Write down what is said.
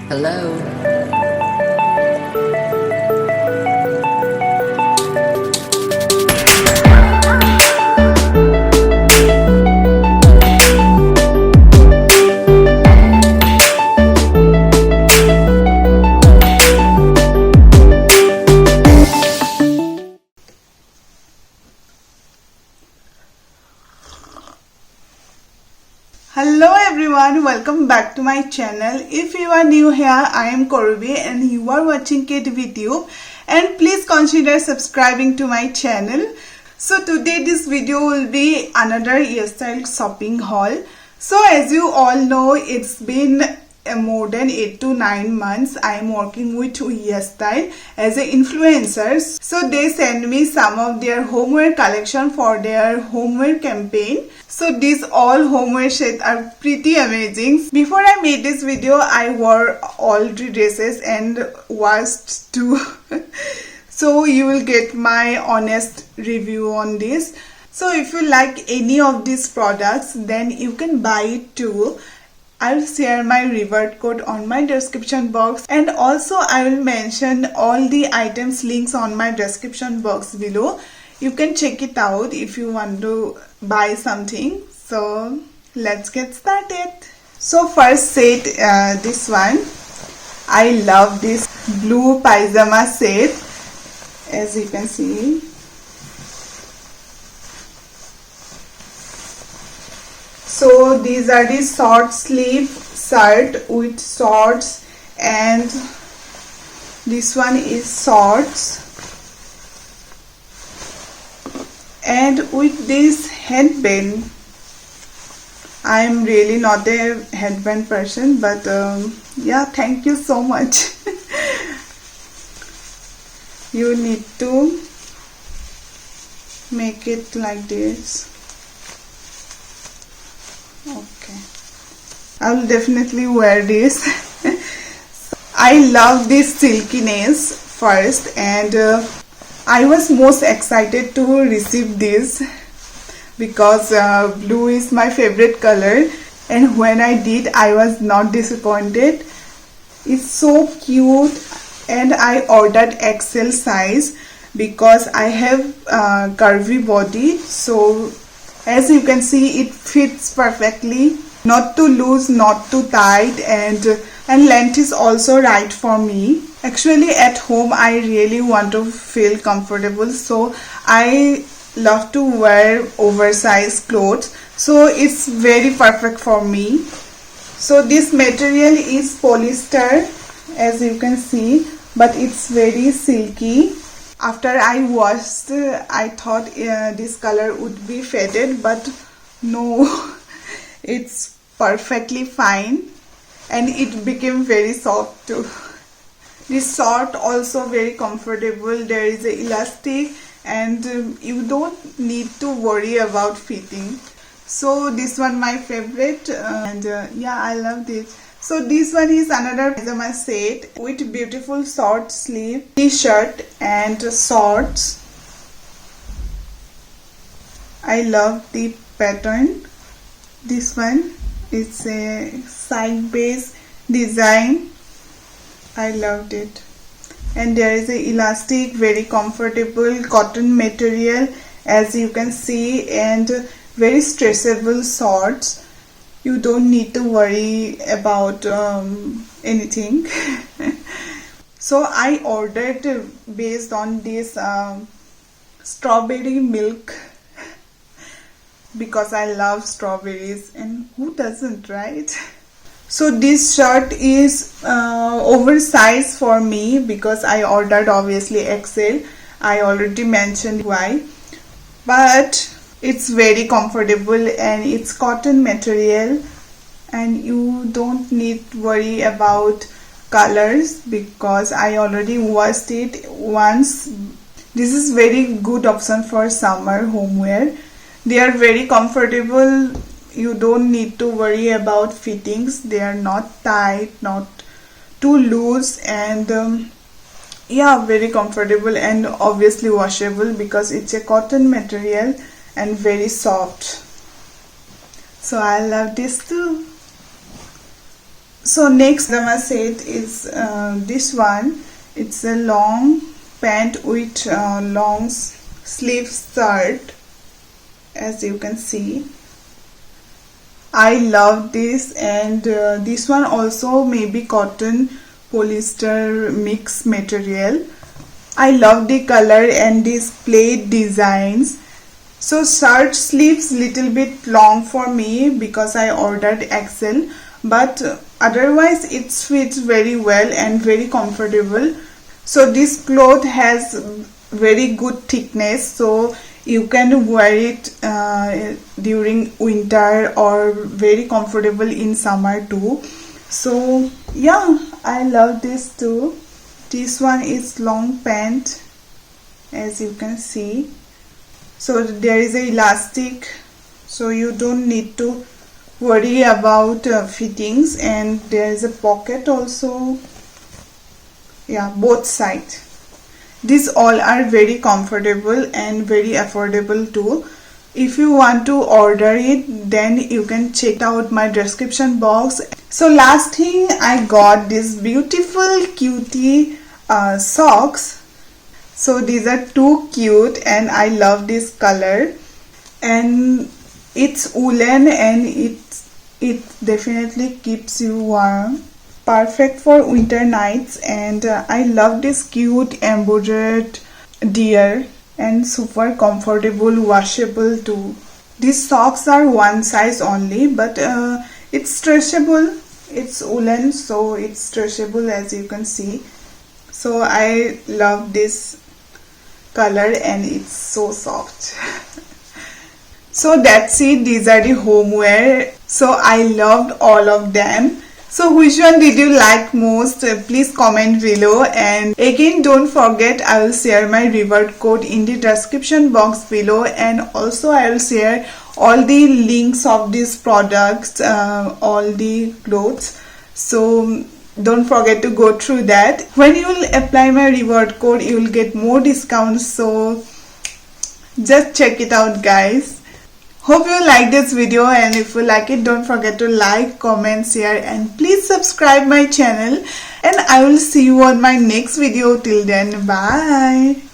Hello. Hello everyone, welcome back to my channel. If you are new here, I am Korubi and you are watching Kate Video, and please consider subscribing to my channel. So today this video will be another Yesstyle shopping haul. So as you all know, it's been more than 8 to 9 months I am working with Yesstyle as an influencer. So they send me some of their homeware collection for their homeware campaign. So these all homeware shades are pretty amazing. Before I made this video, I wore all the dresses and washed too. So you will get my honest review on this. So if you like any of these products, then you can buy it too. I'll share my revert code on my description box, and also I will mention all the items links on my description box below. You can check it out if you want to buy something. So let's get started. So first set, this one. I love this blue pajama set, as you can see. So these are the short sleeve shirt with shorts, and this one is shorts, and with this headband. I am really not a headband person, but yeah, thank you so much. You need to make it like this. Okay, I will definitely wear this. I love this silkiness first, and I was most excited to receive this because blue is my favorite color, and when I did, I was not disappointed. It's so cute, and I ordered XL size because I have curvy body. So as you can see, it fits perfectly, not too loose, not too tight, and length is also right for me. Actually at home I really want to feel comfortable, so I love to wear oversized clothes, so it's very perfect for me. So this material is polyester, as you can see, but it's very silky. After I washed, I thought this color would be faded, but no, it's perfectly fine, and it became very soft too. This short also very comfortable. There is a elastic, and you don't need to worry about fitting. So this one my favorite, and yeah, I love this. So this one is another pajama set with beautiful short sleeve t-shirt and shorts. I love the pattern. This one is a side base design. I loved it. And there is a elastic, very comfortable cotton material, as you can see, and very stretchable shorts. You don't need to worry about anything. So I ordered based on this strawberry milk because I love strawberries, and who doesn't, right? So this shirt is oversized for me because I ordered obviously XL. I already mentioned why, but it's very comfortable, and it's cotton material, and you don't need to worry about colors because I already washed it once. This is very good option for summer homeware. They are very comfortable. You don't need to worry about fittings. They are not tight, not too loose, and yeah, very comfortable, and obviously washable because it's a cotton material and very soft. So I love this too. So next pajama set is this one. It's a long pant with long sleeve shirt, as you can see. I love this, and this one also may be cotton polyester mix material. I love the color and these plaid designs. So shirt sleeves little bit long for me because I ordered XL, but otherwise it fits very well and very comfortable. So this cloth has very good thickness, so you can wear it during winter or very comfortable in summer too. So yeah, I love this too. This one is long pant, as you can see. So there is a elastic, so you don't need to worry about fittings, and there is a pocket also. Yeah, both sides. These all are very comfortable and very affordable too. If you want to order it, then you can check out my description box. So last thing, I got this beautiful cutie socks. So these are too cute and I love this color, and it's woolen and it definitely keeps you warm. Perfect for winter nights, and I love this cute embroidered deer and super comfortable, washable too. These socks are one size only, but it's stretchable. It's woolen, so it's stretchable, as you can see. So I love this color and it's so soft. So that's it. These are the homeware. So I loved all of them. So which one did you like most? Please comment below, and again don't forget, I will share my reward code in the description box below, and also I will share all the links of these products, all the clothes. So don't forget to go through that. When you will apply my reward code, you will get more discounts, so just check it out guys. Hope you like this video, and if you like it, don't forget to like, comment, share, and please subscribe my channel, and I will see you on my next video. Till then, bye.